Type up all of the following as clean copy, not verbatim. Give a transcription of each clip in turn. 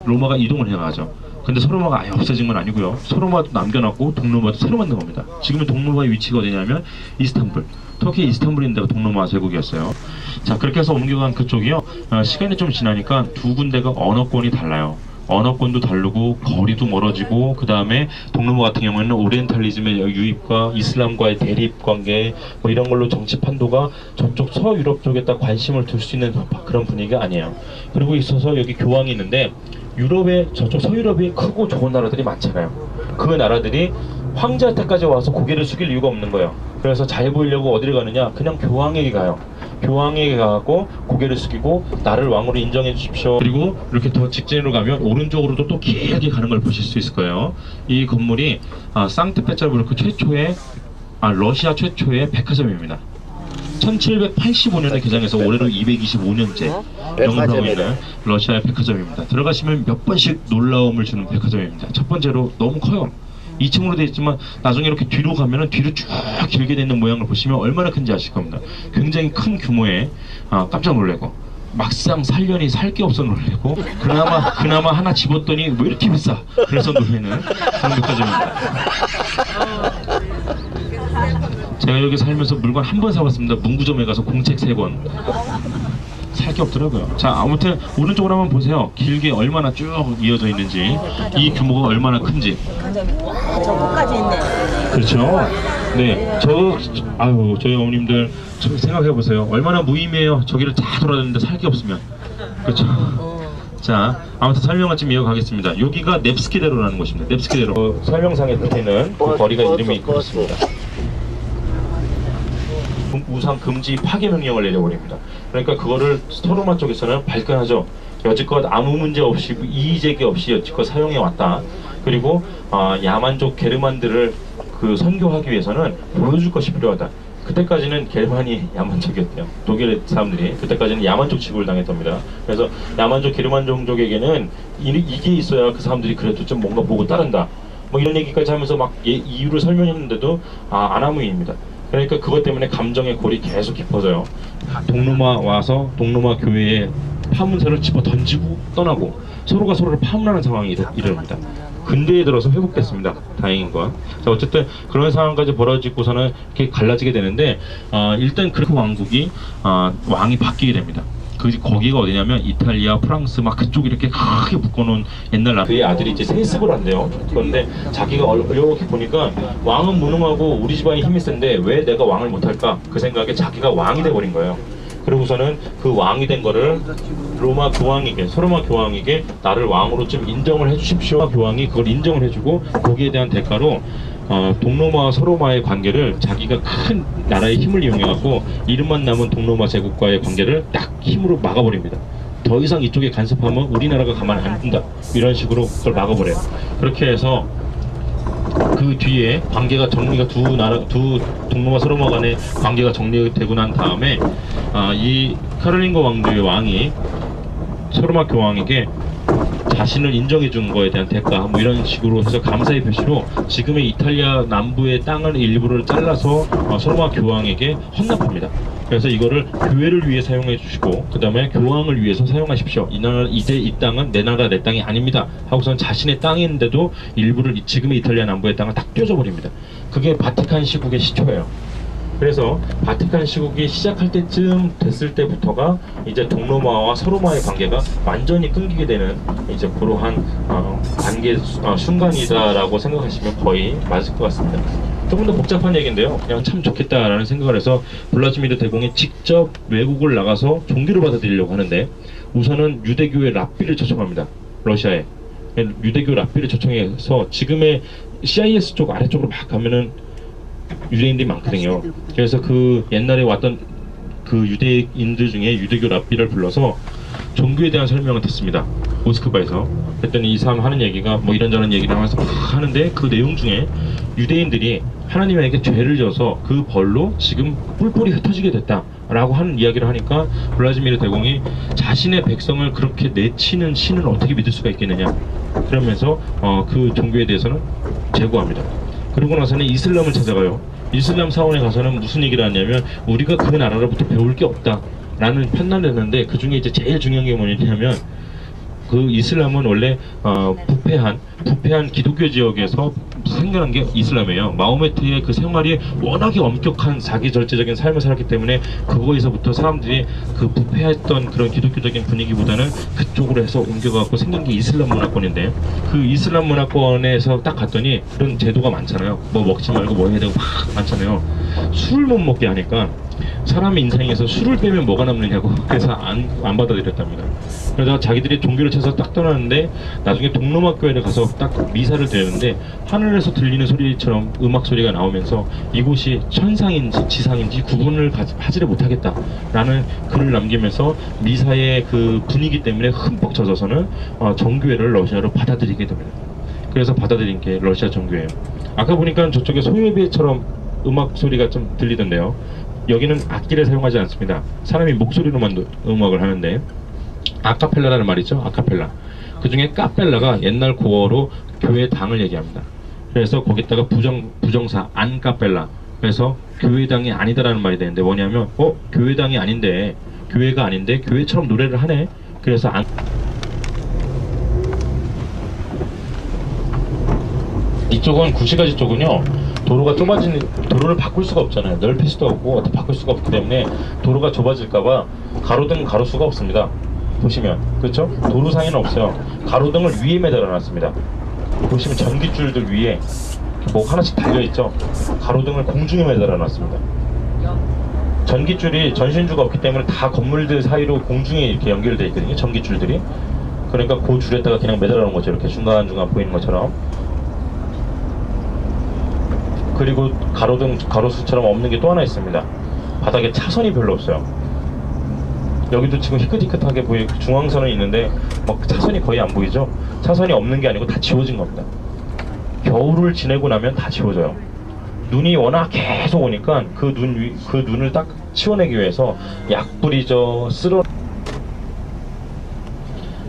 로마가 이동을 해나가죠. 근데 소로마가 아예 없어진 건 아니고요. 소로마도 남겨놨고 동로마도 새로 만든 겁니다. 지금은 동로마의 위치가 어디냐면 이스탄불, 터키 이스탄불에 있는 데가 동로마 제국이었어요. 자, 그렇게 해서 옮겨간 그쪽이요, 시간이 좀 지나니까 두 군데가 언어권이 달라요. 언어권도 다르고 거리도 멀어지고, 그 다음에 동로마 같은 경우에는 오리엔탈리즘의 유입과 이슬람과의 대립 관계 뭐 이런 걸로 정치 판도가 저쪽 서유럽 쪽에다 관심을 둘 수 있는 그런 분위기가 아니에요. 그리고 있어서 여기 교황이 있는데, 유럽에 저쪽 서유럽이 크고 좋은 나라들이 많잖아요. 그 나라들이 황제한테까지 와서 고개를 숙일 이유가 없는 거예요. 그래서 잘 보이려고 어디를 가느냐, 그냥 교황에게 가요. 교황에게 가고 고개를 숙이고 나를 왕으로 인정해 주십시오. 그리고 이렇게 더 직진으로 가면 오른쪽으로도 또 길게 가는 걸 보실 수 있을 거예요. 이 건물이 상트페테르부르크 최초의 러시아 최초의 백화점입니다. 1785년에 개장해서 올해로 225년째 영업을 하고 있는 러시아의 백화점입니다. 들어가시면 몇 번씩 놀라움을 주는 백화점입니다. 첫 번째로 너무 커요. 2층으로 되어 있지만 나중에 이렇게 뒤로 가면은 뒤로 쭉 길게 되는 모양을 보시면 얼마나 큰지 아실 겁니다. 굉장히 큰 규모의 깜짝 놀래고, 막상 살려니 살 게 없어 놀래고, 그나마 하나 집었더니 왜 이렇게 비싸? 그래서 놀래는 그런 백화점입니다. 제가 여기 살면서 물건 한 번 사봤습니다. 문구점에 가서 공책 3권. 살 게 없더라고요. 자, 아무튼 오른쪽으로 한번 보세요. 길게 얼마나 쭉 이어져 있는지, 이 규모가 얼마나 큰지. 저거까지 있네. 그렇죠. 네, 저희 어머님들 생각해 보세요. 얼마나 무의미해요. 저기를 다 돌아다니는데 살 게 없으면. 그렇죠. 자, 아무튼 설명을 좀 이어가겠습니다. 여기가 넵스키대로라는 곳입니다. 넵스키대로. 설명상에 붙어있는 그 거리가 이름이 그렇습니다. 우상 금지 파괴 명령을 내려버립니다. 그러니까 그거를 서로마 쪽에서는 발끈하죠. 여지껏 아무 문제 없이, 이의제기 없이 여지껏 사용해 왔다. 그리고 야만족 게르만들을 선교하기 위해서는 보여줄 것이 필요하다. 그때까지는 게르만이 야만족이었대요. 독일 사람들이 그때까지는 야만족 취급을 당했답니다. 그래서 야만족 게르만 종족에게는 이게 있어야 그 사람들이 그래도 좀 뭔가 보고 따른다. 뭐 이런 얘기까지 하면서 막 이유를 설명했는데도 아나무인입니다. 그러니까 그것 때문에 감정의 골이 계속 깊어져요. 동로마 와서 동로마 교회에 파문세를 집어 던지고 떠나고 서로가 서로를 파문하는 상황이 일어납니다. 근대에 들어서 회복됐습니다. 다행인 건. 자, 어쨌든 그런 상황까지 벌어지고서는 이렇게 갈라지게 되는데, 일단 그 왕국이 왕이 바뀌게 됩니다. 거기가 어디냐면 이탈리아, 프랑스 막 그쪽 이렇게 크게 묶어놓은 옛날 나라. 그의 아들이 이제 세습을 한대요. 그런데 자기가 이렇게 보니까 왕은 무능하고 우리 집안이 힘이 센데 왜 내가 왕을 못할까? 그 생각에 자기가 왕이 돼버린 거예요. 그러고서는 그 왕이 된 거를 소로마 교황에게 나를 왕으로 좀 인정을 해주십시오. 교황이 그걸 인정을 해주고, 거기에 대한 대가로 동로마와 서로마의 관계를 자기가 큰 나라의 힘을 이용해갖고 이름만 남은 동로마 제국과의 관계를 딱 힘으로 막아버립니다. 더 이상 이쪽에 간섭하면 우리나라가 가만 안 둔다. 이런 식으로 그걸 막아버려요. 그렇게 해서 그 뒤에 관계가 정리가 두 동로마 서로마 간의 관계가 정리되고 난 다음에 이 카롤린거 왕조의 왕이 소로마 교황에게 자신을 인정해 준 거에 대한 대가 뭐 이런 식으로 해서 감사의 표시로 지금의 이탈리아 남부의 땅을 일부를 잘라서 소로마 교황에게 헌납합니다. 그래서 이거를 교회를 위해 사용해 주시고, 그 다음에 교황을 위해서 사용하십시오. 이제 이 땅은 내 나라 내 땅이 아닙니다 하고선 자신의 땅인데도 일부를 지금의 이탈리아 남부의 땅을 딱 떼어버립니다. 그게 바티칸 시국의 시초예요. 그래서 바티칸 시국이 시작할 때쯤 됐을 때부터가 이제 동로마와 서로마의 관계가 완전히 끊기게 되는 이제 그러한 관계 순간이다라고 생각하시면 거의 맞을 것 같습니다. 조금 더 복잡한 얘기인데요. 그냥 참 좋겠다라는 생각을 해서 블라지미르 대공이 직접 외국을 나가서 종교를 받아들이려고 하는데, 우선은 유대교의 랍비를 초청합니다. 러시아에. 유대교 랍비를 초청해서 지금의 CIS 쪽 아래쪽으로 막 가면은 유대인들이 많거든요. 그래서 그 옛날에 왔던 그 유대인들 중에 유대교 랍비를 불러서 종교에 대한 설명을 듣습니다. 모스크바에서. 그랬더니 이 사람 하는 얘기가 뭐 이런저런 얘기를 하면서 막 하는데, 그 내용 중에 유대인들이 하나님에게 죄를 져서 그 벌로 지금 뿔뿔이 흩어지게 됐다 라고 하는 이야기를 하니까, 블라지미르 대공이 자신의 백성을 그렇게 내치는 신을 어떻게 믿을 수가 있겠느냐, 그러면서 그 종교에 대해서는 제고합니다. 그러고 나서는 이슬람을 찾아가요. 이슬람 사원에 가서는 무슨 얘기를 하냐면, 우리가 그 나라로부터 배울 게 없다 라는 판단을 했는데, 그 중에 이제 제일 중요한 게 뭐냐면 그 이슬람은 원래 부패한 기독교 지역에서 생겨난 게 이슬람이에요. 마호메트의 그 생활이 워낙에 엄격한 자기 절제적인 삶을 살았기 때문에 그거에서부터 사람들이 그 부패했던 그런 기독교적인 분위기보다는 그쪽으로 해서 옮겨가고 생긴 게 이슬람 문화권인데, 그 이슬람 문화권에서 딱 갔더니 그런 제도가 많잖아요. 뭐 먹지 말고 뭐 해야 되고 막 많잖아요. 술을 못 먹게 하니까 사람의 인생에서 술을 빼면 뭐가 남느냐고 그래서 안 받아들였답니다. 그러다가 자기들이 종교를 찾아서 딱 떠나는데 나중에 동로막교회를 가서 딱 미사를 드렸는데 하늘에서 들리는 소리처럼 음악 소리가 나오면서 이곳이 천상인지 지상인지 구분을 하지를 못하겠다라는 글을 남기면서 미사의 그 분위기 때문에 흠뻑 젖어서는 정교회를 러시아로 받아들이게 됩니다. 그래서 받아들인 게 러시아 정교회예요. 아까 보니까 저쪽에 소요비처럼 음악 소리가 좀 들리던데요. 여기는 악기를 사용하지 않습니다. 사람이 목소리로만 음악을 하는데, 아카펠라라는 말이 있죠. 아카펠라. 그 중에 까펠라가 옛날 고어로 교회 당을 얘기합니다. 그래서 거기다가 부정사 안카펠라. 그래서 교회당이 아니다라는 말이 되는데 뭐냐면 교회당이 아닌데, 교회가 아닌데 교회처럼 노래를 하네. 그래서 이쪽은 구시가지 쪽은요, 도로가 좁아지는, 도로를 바꿀 수가 없잖아요. 넓힐 수도 없고 어떻게 바꿀 수가 없기 때문에 도로가 좁아질까봐 가로등 가로수가 없습니다. 보시면 그렇죠? 도로상에는 없어요. 가로등을 위에 매달아놨습니다. 보시면 전기줄들 위에 뭐 하나씩 달려있죠. 가로등을 공중에 매달아놨습니다. 전기줄이 전신주가 없기 때문에 다 건물들 사이로 공중에 이렇게 연결되어 있거든요. 전기줄들이. 그러니까 그 줄에다가 그냥 매달아놓은 거죠. 이렇게 중간중간 보이는 것처럼. 그리고 가로등, 가로수처럼 없는 게 또 하나 있습니다. 바닥에 차선이 별로 없어요. 여기도 지금 희끗희끗하게 보이고 중앙선은 있는데 막 차선이 거의 안 보이죠? 차선이 없는 게 아니고 다 지워진 겁니다. 겨울을 지내고 나면 다 지워져요. 눈이 워낙 계속 오니까 그 눈을 딱 치워내기 위해서 약불이죠,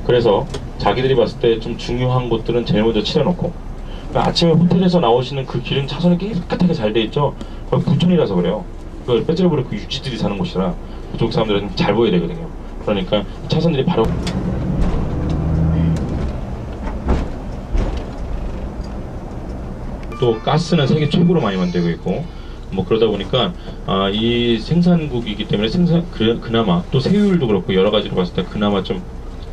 그래서 자기들이 봤을 때 좀 중요한 곳들은 제일 먼저 칠해놓고, 아침에 호텔에서 나오시는 그 길은 차선이 깨끗하게 잘 돼 있죠. 거기 부촌이라서 그래요. 그 빼질부리 그 유지들이 사는 곳이라 그쪽 사람들은 잘 보여야 되거든요. 그러니까 차선들이 바로 또 가스는 세계 최고로 많이 만들고 있고, 뭐 그러다 보니까 이 생산국이기 때문에 그나마 또 세율도 그렇고 여러 가지로 봤을 때 그나마 좀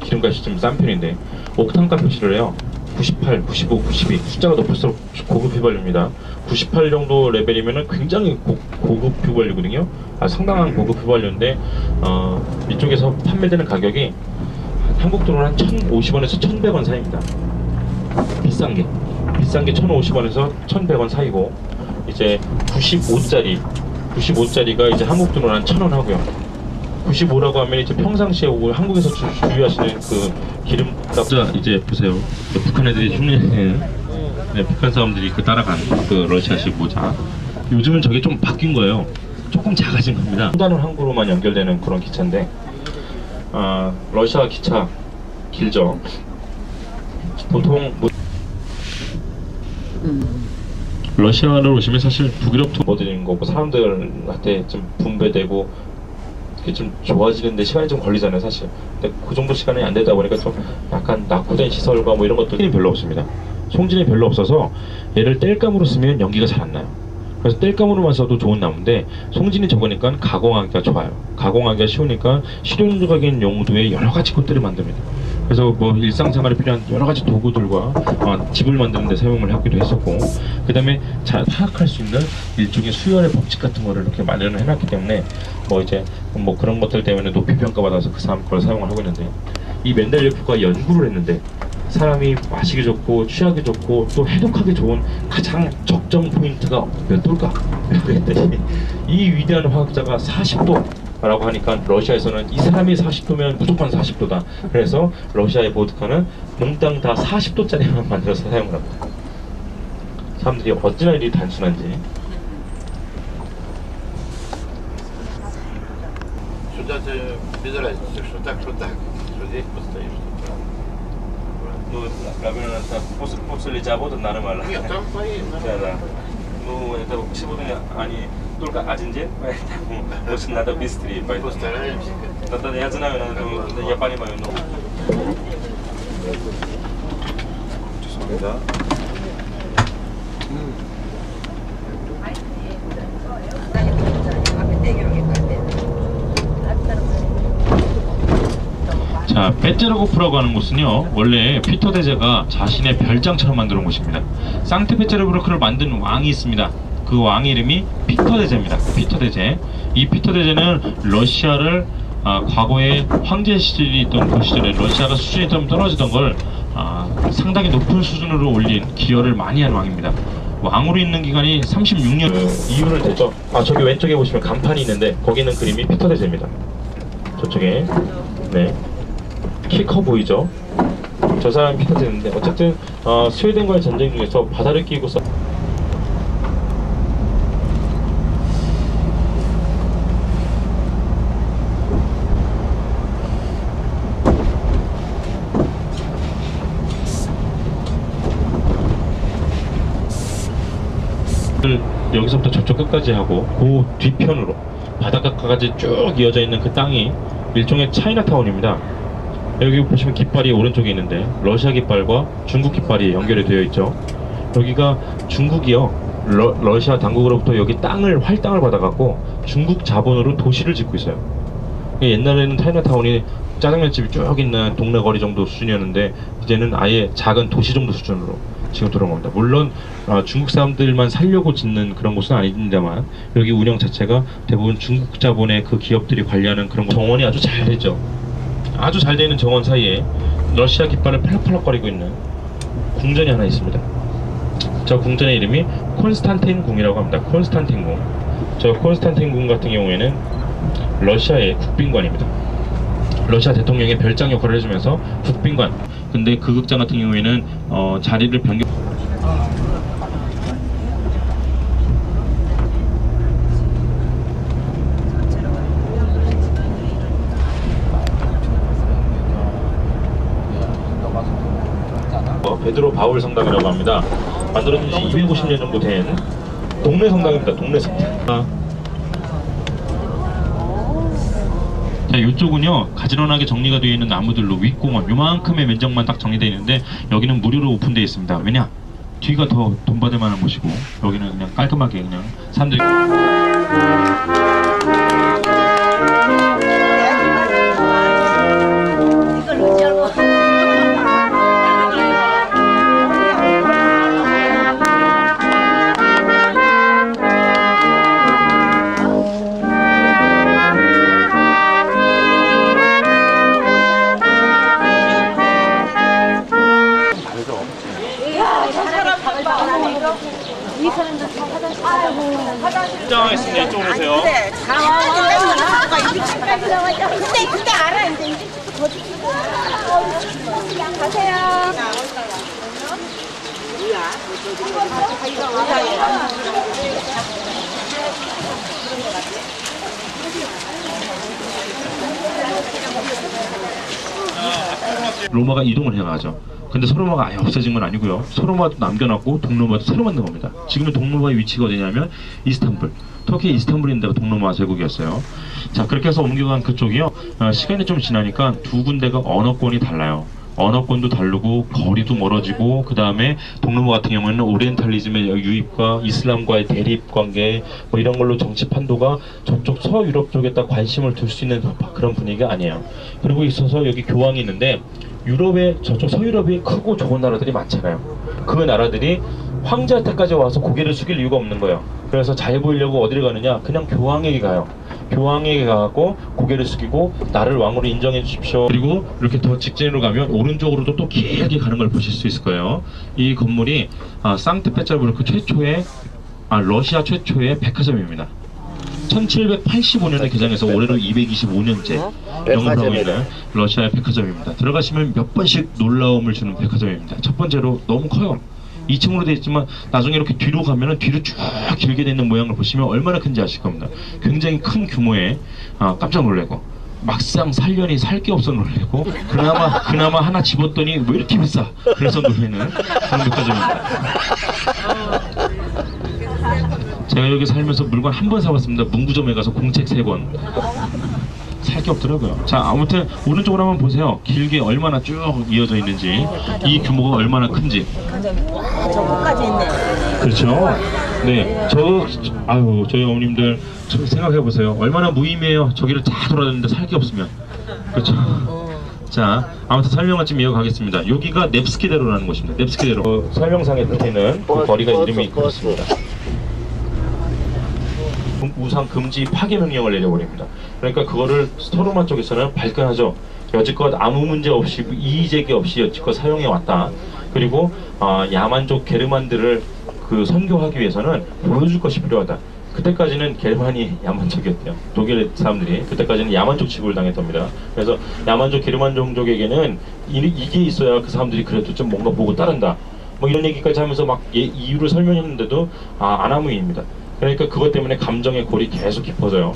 기름값이 좀 싼 편인데, 옥탄가 표시를 해요. 98, 95, 92 숫자가 높을수록 고급 휘발유입니다. 98 정도 레벨이면은 굉장히 고급 휘발유거든요. 상당한 고급 휘발유인데 이쪽에서 판매되는 가격이 한국 돈으로 한 1,050원에서 1,100원 사이입니다. 비싼 게 1,050원에서 1,100원 사이고, 이제 95짜리가 이제 한국 돈으로 한 1,000원 하고요. 95라고 하면 이제 평상시에 오고 한국에서 주유하시는 그 기름값. 자, 이제 보세요. 북한 애들이 흉내내는, 북한 사람들이 그 따라간 그 러시아식 모자. 요즘은 저게 좀 바뀐 거예요. 조금 작아진 겁니다. 횡단은 항구로만 연결되는 그런 기차인데, 러시아 기차 길죠. 보통 러시아로 오시면 사실 북유럽 투어 드리는 거고 사람들한테 좀 분배되고 좀 좋아지는데 시간이 좀 걸리잖아요, 사실. 근데 그 정도 시간이 안 되다 보니까 좀 약간 낙후된 시설과 뭐 이런 것들이 별로 없습니다. 송진이 별로 없어서 얘를 땔감으로 쓰면 연기가 잘 안 나요. 그래서 땔감으로만 써도 좋은 나무인데 송진이 적으니까 가공하기가 좋아요. 가공하기가 쉬우니까 실용적인 용도의 여러 가지 것들을 만듭니다. 그래서 뭐 일상생활에 필요한 여러 가지 도구들과 집을 만드는 데 사용을 하기도 했었고, 그 다음에 잘 파악할 수 있는 일종의 수열의 법칙 같은 거를 이렇게 마련을 해놨기 때문에 뭐 이제 뭐 그런 것들 때문에 높이 평가받아서 그 사람 걸 사용을 하고 있는데, 이 멘델예프가 연구를 했는데 사람이 마시기 좋고 취하기 좋고 또 해독하기 좋은 가장 적정 포인트가 몇 도일까? 그랬더니 이 위대한 화학자가 40도 라고 하니까 러시아에서는 이 사람이 40도면 무조건 40도다. 그래서 러시아의 보드카는 몽땅 다 40도짜리만 만들어서 사용을 합니다. 사람들이 어찌나 일이 단순한지. Сюда ты без разницы, что так, что здесь постоишь, что там. Ну, 라면은 после завода нормально. Нет, там поедем. Да. Ну, это сегодня они только один день, поэтому очень надо быстрее. Постараемся. Да, я знаю, я понимаю, но 죄송합니다. 자, 베제르고프라고 하는 곳은요, 원래 피터 대제가 자신의 별장처럼 만들어 놓은 곳입니다. 상트페테르부르크를 만든 왕이 있습니다. 그 왕의 이름이 피터 대제입니다. 피터 대제. 이 피터 대제는 러시아를 과거에 황제 시절이 있던 그 시절에 러시아가 수준이 좀 떨어지던 걸 상당히 높은 수준으로 올린 기여를 많이 한 왕입니다. 왕으로 있는 기간이 36년. 이유를 대죠. 저기 왼쪽에 보시면 간판이 있는데 거기는 그림이 피터 대제입니다. 저쪽에. 네. 키 커 보이죠? 저 사람이 피터 대제인데 어쨌든 스웨덴과의 전쟁 중에서 바다를 끼고서 여기서부터 저쪽 끝까지 하고 그 뒤편으로 바닷가까지 쭉 이어져 있는 그 땅이 일종의 차이나타운입니다. 여기 보시면 깃발이 오른쪽에 있는데 러시아 깃발과 중국 깃발이 연결이 되어 있죠. 여기가 중국이요, 러시아 당국으로부터 여기 할당을 받아갖고 중국 자본으로 도시를 짓고 있어요. 옛날에는 차이나타운이 짜장면집이 쭉 있는 동네 거리 정도 수준이었는데 이제는 아예 작은 도시 정도 수준으로 지금 돌아옵니다. 물론 중국 사람들만 살려고 짓는 그런 곳은 아닙니다만 여기 운영 자체가 대부분 중국 자본의 그 기업들이 관리하는 그런 정원이 아주 잘 되죠. 아주 잘 되는 정원 사이에 러시아 깃발을 팔락팔락거리고 있는 궁전이 하나 있습니다. 저 궁전의 이름이 콘스탄틴 궁이라고 합니다. 콘스탄틴 궁. 저 콘스탄틴 궁 같은 경우에는 러시아의 국빈관입니다. 러시아 대통령의 별장 역할을 해주면서 국빈관. 근데 그 극장 같은 경우에는 자리를 변경. 베드로 바울 성당이라고 합니다. 만들어진 지 250년 정도 된 동네 성당입니다. 동네 성당. 자, 이쪽은요 가지런하게 정리가 되어 있는 나무들로 윗공원 요만큼의 면적만 딱 정리되어 있는데 여기는 무료로 오픈되어 있습니다. 왜냐? 뒤가 더 돈 받을 만한 곳이고 여기는 그냥 깔끔하게 그냥 사람들이 입장하겠습니다. 이쪽으로 오세요. 근데 알아 이제 이집트도 거짓말. 가세요. 로마가 이동을 해가죠. 근데 소로마가 아예 없어진 건 아니고요. 소로마도 남겨놨고 동로마도 새로 만든 겁니다. 지금은 동로마의 위치가 어디냐면 이스탄불, 터키 이스탄불에 있는 데가 동로마 제국이었어요. 자, 그렇게 해서 옮겨간 그쪽이요, 시간이 좀 지나니까 두 군데가 언어권이 달라요. 언어권도 다르고 거리도 멀어지고, 그 다음에 동로마 같은 경우에는 오리엔탈리즘의 유입과 이슬람과의 대립 관계 뭐 이런 걸로 정치 판도가 저쪽 서유럽 쪽에다 관심을 둘 수 있는 그런 분위기가 아니에요. 그리고 있어서 여기 교황이 있는데 유럽에 저쪽 서유럽이 크고 좋은 나라들이 많잖아요. 그 나라들이 황제한테까지 와서 고개를 숙일 이유가 없는 거예요. 그래서 잘 보이려고 어디를 가느냐? 그냥 교황에게 가요. 교황에게 가고 고개를 숙이고 나를 왕으로 인정해 주십시오. 그리고 이렇게 더 직진으로 가면 오른쪽으로도 또 길게 가는 걸 보실 수 있을 거예요. 이 건물이 상트페테르부르크 최초의 러시아 최초의 백화점입니다. 1785년에 개장해서 올해로 225년째 영업을 하고 있는 러시아의 백화점입니다. 들어가시면 몇 번씩 놀라움을 주는 백화점입니다. 첫 번째로 너무 커요. 2층으로 되어 있지만 나중에 이렇게 뒤로 가면은 뒤로 쭉 길게 되어 있는 모양을 보시면 얼마나 큰지 아실 겁니다. 굉장히 큰 규모의 깜짝 놀래고 막상 살려니 살 게 없어 놀래고 그나마 하나 집었더니 왜 이렇게 비싸? 그래서 놀래는 그런 백화점입니다. 제가 여기 살면서 물건 한 번 사봤습니다. 문구점에 가서 공책 3권 할 게 없더라고요. 자, 아무튼 오른쪽으로 한번 보세요. 길게 얼마나 쭉 이어져 있는지, 이 규모가 얼마나 큰지. 저거까지 있네. 그렇죠. 네, 아유, 저희 어머님들 생각해 보세요. 얼마나 무의미해요. 저기를 다 돌아다니는데 살 게 없으면. 그렇죠. 자, 아무튼 설명을 좀 이어가겠습니다. 여기가 넵스키대로라는 곳입니다. 넵스키대로. 설명상에 뜨는 그 거리가 이름이 그렇습니다. 우상 금지 파괴 명령을 내려버립니다. 그러니까 그거를 스토로마 쪽에서는 발끈하죠. 여지껏 아무 문제 없이 이의 제기 없이 여지껏 사용해 왔다. 그리고 야만족 게르만들을 그 선교하기 위해서는 보여줄 것이 필요하다. 그때까지는 게르만이 야만족이었대요. 독일 사람들이 그때까지는 야만족 취급을 당했답니다. 그래서 야만족 게르만 종족에게는 이게 있어야 그 사람들이 그래도 좀 뭔가 보고 따른다. 뭐 이런 얘기까지 하면서 막 이유를 설명했는데도 아나무인입니다. 그러니까 그것 때문에 감정의 골이 계속 깊어져요.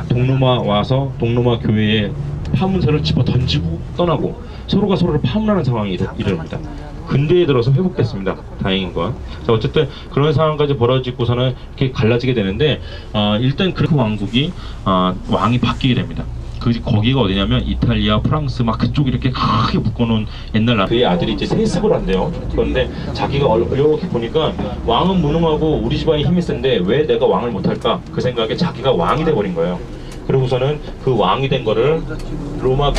동로마 와서 동로마 교회에 파문서를 집어 던지고 떠나고 서로가 서로를 파문하는 상황이 일어납니다. 근대에 들어서 회복됐습니다. 다행인 건. 자, 어쨌든 그런 상황까지 벌어지고서는 이렇게 갈라지게 되는데 일단 그 왕국이 왕이 바뀌게 됩니다. 거기가 어디냐면 이탈리아, 프랑스 막 그쪽 이렇게 크게 묶어놓은 옛날 나라. 그의 아들이 이제 세습을 한대요. 그런데 자기가 이렇게 보니까 왕은 무능하고 우리 집안이 힘이 센데 왜 내가 왕을 못할까? 그 생각에 자기가 왕이 돼버린 거예요. 그러고서는 그 왕이 된 거를 소로마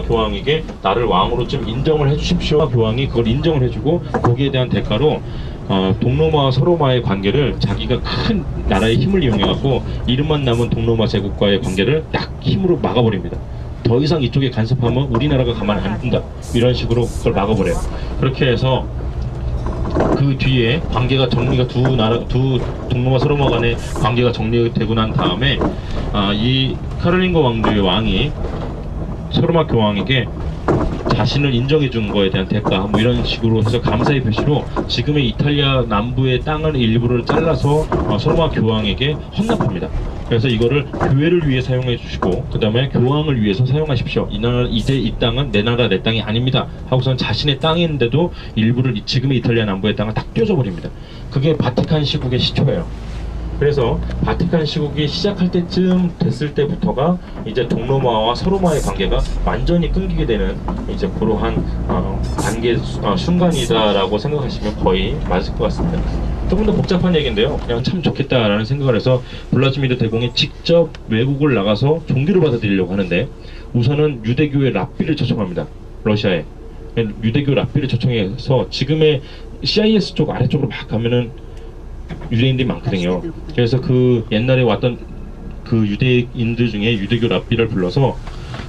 교황에게 나를 왕으로 좀 인정을 해주십시오. 교황이 그걸 인정을 해주고 거기에 대한 대가로 동로마와 서로마의 관계를 자기가 큰 나라의 힘을 이용해갖고 이름만 남은 동로마 제국과의 관계를 딱 힘으로 막아버립니다. 더 이상 이쪽에 간섭하면 우리나라가 가만 안 둔다. 이런 식으로 그걸 막아버려요. 그렇게 해서 그 뒤에 관계가 정리가 두 동로마 서로마 간의 관계가 정리되고 난 다음에 이 카롤린거 왕조의 왕이 서로마 교황에게 자신을 인정해 준 거에 대한 대가 뭐 이런 식으로 해서 감사의 표시로 지금의 이탈리아 남부의 땅을 일부를 잘라서 서로마 교황에게 헌납합니다. 그래서 이거를 교회를 위해 사용해 주시고 그 다음에 교황을 위해서 사용하십시오. 이제 이 땅은 내 나라 내 땅이 아닙니다 하고선 자신의 땅인데도 일부를 지금의 이탈리아 남부의 땅을 딱 떼어버립니다. 그게 바티칸 시국의 시초예요. 그래서 바티칸 시국이 시작할 때쯤 됐을 때부터가 이제 동로마와 서로마의 관계가 완전히 끊기게 되는 이제 그러한 관계 순간이다라고 생각하시면 거의 맞을 것 같습니다. 조금 더 복잡한 얘기인데요. 그냥 참 좋겠다라는 생각을 해서 블라지미르 대공이 직접 외국을 나가서 종교를 받아들이려고 하는데 우선은 유대교의 랍비를 초청합니다. 러시아에. 유대교 랍비를 초청해서 지금의 CIS 쪽 아래쪽으로 막 가면은 유대인들이 많거든요. 그래서 그 옛날에 왔던 그 유대인들 중에 유대교 랍비를 불러서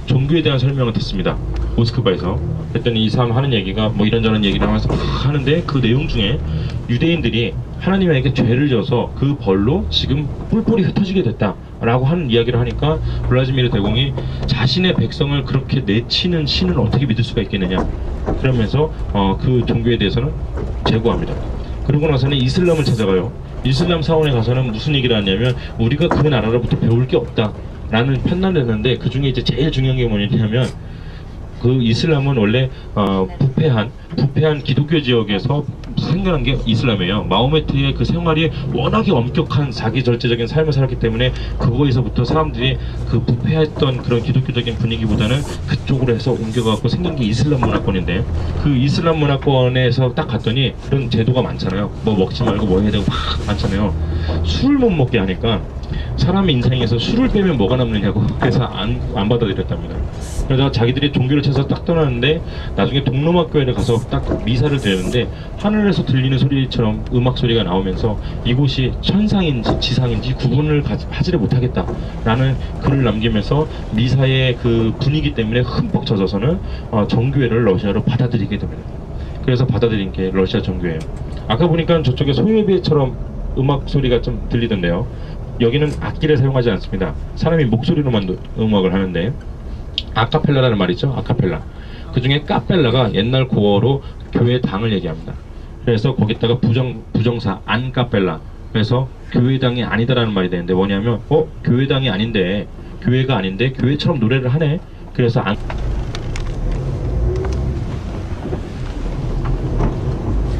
종교에 대한 설명을 듣습니다. 모스크바에서. 그랬더니 이 사람 하는 얘기가 뭐 이런저런 얘기를 하면서 막 하는데 그 내용 중에 유대인들이 하나님에게 죄를 져서 그 벌로 지금 뿔뿔이 흩어지게 됐다 라고 하는 이야기를 하니까 블라지미르 대공이 자신의 백성을 그렇게 내치는 신을 어떻게 믿을 수가 있겠느냐 그러면서 그 종교에 대해서는 제고합니다. 그러고 나서는 이슬람을 찾아가요. 이슬람 사원에 가서는 무슨 얘기를 하냐면 우리가 그 나라로부터 배울 게 없다 라는 판단을 했는데 그 중에 이제 제일 중요한 게 뭐냐면 그 이슬람은 원래 부패한 기독교 지역에서 생겨난 게 이슬람이에요. 마호메트의 그 생활이 워낙에 엄격한 자기 절제적인 삶을 살았기 때문에 그거에서부터 사람들이 그 부패했던 그런 기독교적인 분위기보다는 그쪽으로 해서 옮겨가고 생긴 게 이슬람 문화권인데 그 이슬람 문화권에서 딱 갔더니 그런 제도가 많잖아요. 뭐 먹지 말고 뭐 해야 되고 막 많잖아요. 술을 못 먹게 하니까 사람의 인생에서 술을 빼면 뭐가 남느냐고 그래서 안 받아들였답니다. 그러다가 자기들이 종교를 찾아서 딱 떠나는데 나중에 동로마 교회를 가서 딱 미사를 드렸는데 하늘에서 들리는 소리처럼 음악 소리가 나오면서 이곳이 천상인지 지상인지 구분을 하지를 못하겠다 라는 글을 남기면서 미사의 그 분위기 때문에 흠뻑 젖어서는 정교회를 러시아로 받아들이게 됩니다. 그래서 받아들인 게 러시아 정교회예요. 아까 보니까 저쪽에 소요비처럼 음악 소리가 좀 들리던데요. 여기는 악기를 사용하지 않습니다. 사람이 목소리로만 음악을 하는데 아카펠라라는 말이 있죠. 아카펠라. 그 중에 카펠라가 옛날 고어로 교회 당을 얘기합니다. 그래서 거기다가 부정사 안카펠라. 그래서 교회당이 아니다라는 말이 되는데 뭐냐면 교회당이 아닌데 교회가 아닌데 교회처럼 노래를 하네. 그래서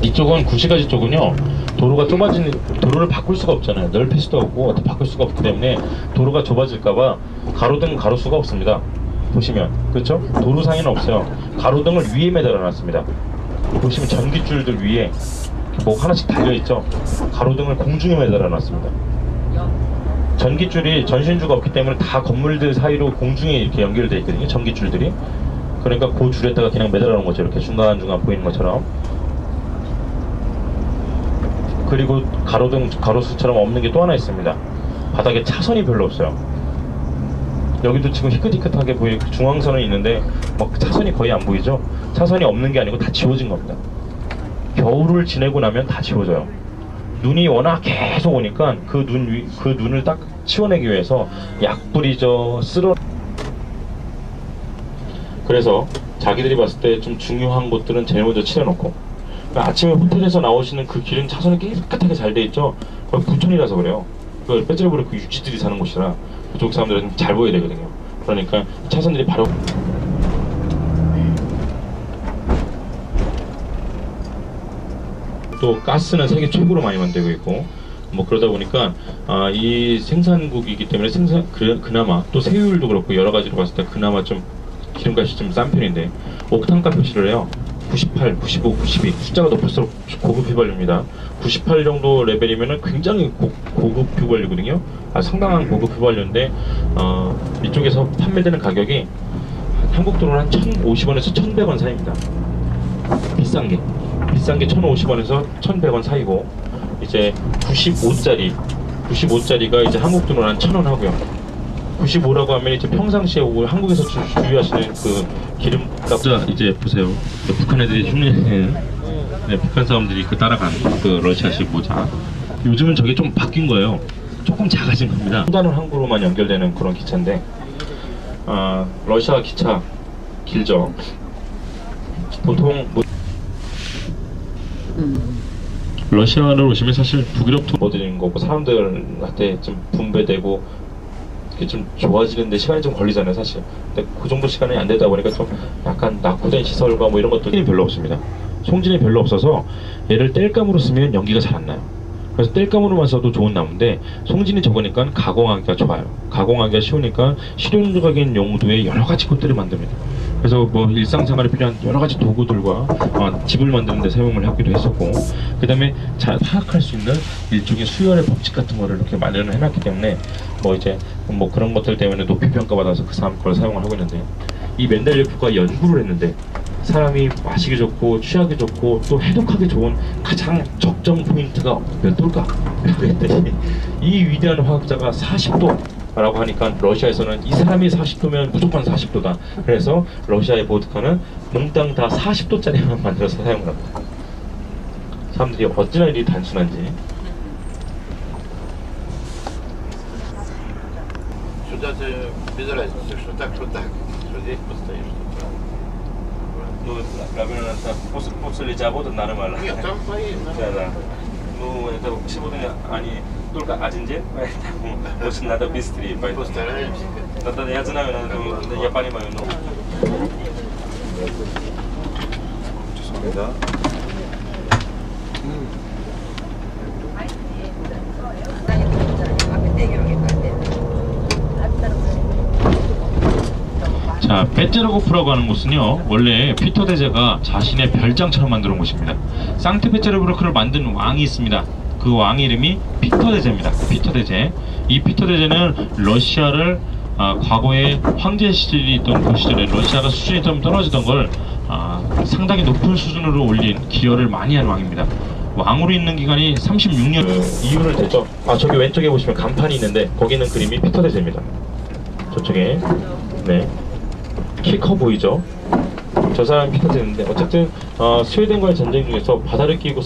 이쪽은 구시가지 쪽은요 도로가 좁아지는, 도로를 바꿀 수가 없잖아요. 넓힐 수도 없고 어떻게 바꿀 수가 없기 때문에 도로가 좁아질까봐 가로등 가로수가 없습니다. 보시면 그렇죠? 도로상에는 없어요. 가로등을 위에 매달아놨습니다. 보시면 전기줄들 위에 뭐 하나씩 달려있죠. 가로등을 공중에 매달아놨습니다. 전기줄이 전신주가 없기 때문에 다 건물들 사이로 공중에 이렇게 연결되어 있거든요. 전기줄들이. 그러니까 그 줄에다가 그냥 매달아 놓은 거죠. 이렇게 중간중간 보이는 것처럼. 그리고 가로등, 가로수처럼 없는 게 또 하나 있습니다. 바닥에 차선이 별로 없어요. 여기도 지금 희끗희끗하게 보이고 중앙선은 있는데 막 차선이 거의 안 보이죠? 차선이 없는 게 아니고 다 지워진 겁니다. 겨울을 지내고 나면 다 지워져요. 눈이 워낙 계속 오니까 그 눈을 딱 치워내기 위해서 약불이죠. 그래서 자기들이 봤을 때 좀 중요한 곳들은 제일 먼저 칠해놓고, 그러니까 아침에 호텔에서 나오시는 그 길은 차선이 깨끗하게 잘 돼 있죠. 거기 부천이라서 그래요. 그 빼짜리보리 그 유지들이 사는 곳이라 그쪽 사람들은 잘 보여야 되거든요. 그러니까 차선들이 바로 또 가스는 세계 최고로 많이 만들고 있고, 뭐 그러다 보니까 이 생산국이기 때문에 그나마 또 세율도 그렇고 여러 가지로 봤을 때 그나마 좀 기름값이 좀 싼 편인데 옥탄가 표시를 해요. 98, 95, 92 숫자가 높을수록 고급 휘발유입니다. 98 정도 레벨이면은 굉장히 고급 휘발유거든요. 상당한 고급 휘발유인데 이쪽에서 판매되는 가격이 한국 돈으로 한 1,050원에서 1,100원 사이입니다. 비싼 게 1,050원에서 1,100원 사이고, 이제 95짜리가 이제 한국 돈으로 한 1,000원 하고요. 95라고 하면 이제 평상시에 오고 한국에서 주유하시는 그 기름값. 자, 이제 보세요. 북한 애들이 흉내내는, 네, 북한 사람들이 그 따라간 그 러시아식 모자. 요즘은 저게 좀 바뀐 거예요. 조금 작아진 겁니다. 수단은 항구로만 연결되는 그런 기차인데, 러시아 기차 길죠. 보통 러시아를 오시면 사실 북유럽 투어 드리는 거고 사람들한테 좀 분배되고 이게 좀 좋아지는데 시간이 좀 걸리잖아요, 사실. 근데 그 정도 시간이 안 되다 보니까 좀 약간 낙후된 시설과 뭐 이런 것들이 별로 없습니다. 송진이 별로 없어서 얘를 땔감으로 쓰면 연기가 잘 안 나요. 그래서 땔감으로만 써도 좋은 나무인데 송진이 적으니까 가공하기가 좋아요. 가공하기가 쉬우니까 실용적인 용도의 여러 가지 것들을 만듭니다. 그래서 뭐 일상생활에 필요한 여러 가지 도구들과 집을 만드는 데 사용을 하기도 했었고, 그 다음에 잘 파악할 수 있는 일종의 수열의 법칙 같은 거를 이렇게 마련을 해놨기 때문에 뭐 이제 뭐 그런 것들 때문에 높이 평가받아서 그 사람 걸 사용을 하고 있는데, 이 멘델리프가 연구를 했는데 사람이 마시기 좋고 취하기 좋고 또 해독하기 좋은 가장 적정 포인트가 몇 도일까? 그랬더니 이 위대한 화학자가 40도 라고 하니까 러시아에서는 이 사람이 40도면 무조건 40도다. 그래서 러시아의 보드카는 몽땅 다 40도짜리만 만들어서 사용을 합니다. 사람들이 어찌나 일이 단순한지. Сюда ты без разницы, что так, что здесь постоишь. Ну, 라면은 после завода нормально. Нет, там поедем. Да. Ну, это сегодня они только один день, поэтому очень надо быстрее. Постараемся. Да, я знаю, я понимаю, но... 죄송합니다. 자, 베제르고프라고 하는 곳은요, 원래 피터 대제가 자신의 별장처럼 만들어 놓은 곳입니다. 상트페테르부르크를 만든 왕이 있습니다. 그 왕 이름이 피터 대제입니다. 피터 대제. 이 피터 대제는 러시아를 과거에 황제 시절이 있던 그 시절에 러시아가 수준이 좀 떨어지던 걸 상당히 높은 수준으로 올린 기여를 많이 한 왕입니다. 왕으로 있는 기간이 36년. 이유를 대죠. 저기 왼쪽에 보시면 간판이 있는데 거기 있는 그림이 피터 대제입니다. 저쪽에. 네. 키 커 보이죠? 저 사람이 피터 대제인데 어쨌든 스웨덴과의 전쟁 중에서 바다를 끼고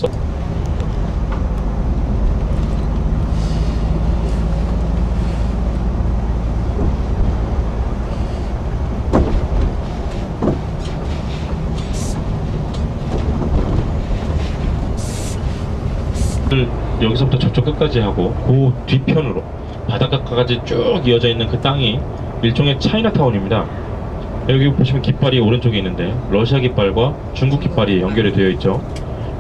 여기서부터 저쪽 끝까지 하고 그 뒤편으로 바닷가까지 쭉 이어져 있는 그 땅이 일종의 차이나타운입니다. 여기 보시면 깃발이 오른쪽에 있는데 러시아 깃발과 중국 깃발이 연결이 되어 있죠.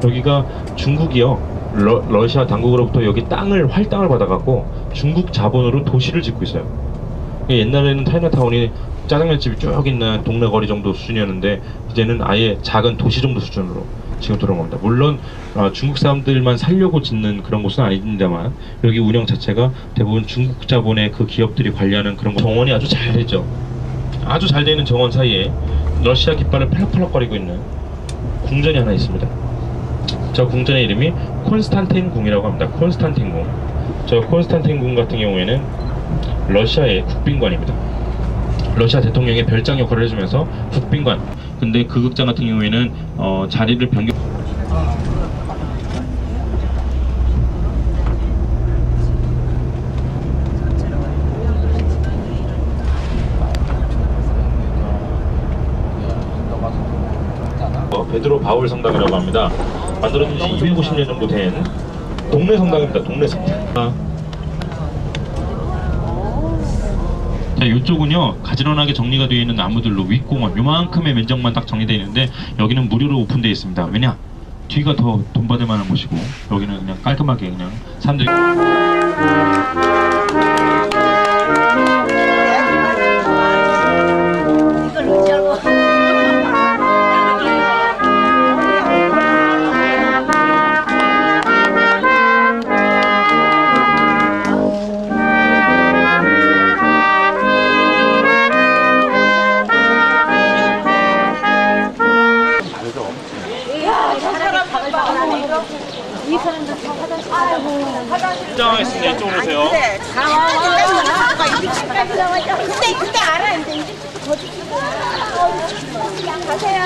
여기가 중국이요, 러시아 당국으로부터 여기 땅을 할당을 받아갖고 중국 자본으로 도시를 짓고 있어요. 옛날에는 차이나타운이 짜장면집이 쭉 있는 동네 거리 정도 수준이었는데 이제는 아예 작은 도시 정도 수준으로 지금 돌아갑니다. 물론 중국 사람들만 살려고 짓는 그런 곳은 아닙니다만 여기 운영 자체가 대부분 중국 자본의 그 기업들이 관리하는 그런 정원이 아주 잘 되죠. 아주 잘 되는 정원 사이에 러시아 깃발을 팔락팔락거리고 있는 궁전이 하나 있습니다. 저 궁전의 이름이 콘스탄틴 궁이라고 합니다. 콘스탄틴 궁. 저 콘스탄틴 궁 같은 경우에는 러시아의 국빈관입니다. 러시아 대통령의 별장 역할을 해주면서 국빈관. 근데 그 극장 같은 경우에는 자리를 변경. 베드로 바울 성당이라고 합니다. 만들어진 지 250년 정도 된 동네 성당입니다. 동네 성당. 자, 이쪽은요 가지런하게 정리가 되어 있는 나무들로 윗공원 요만큼의 면적만 딱 정리되어 있는데 여기는 무료로 오픈되어 있습니다. 왜냐? 뒤가 더 돈 받을 만한 곳이고 여기는 그냥 깔끔하게 그냥 사람들이 입장하겠습니다. 이쪽으로 오세요. 근데 알았는데 이제부터 더 주시고. 가세요.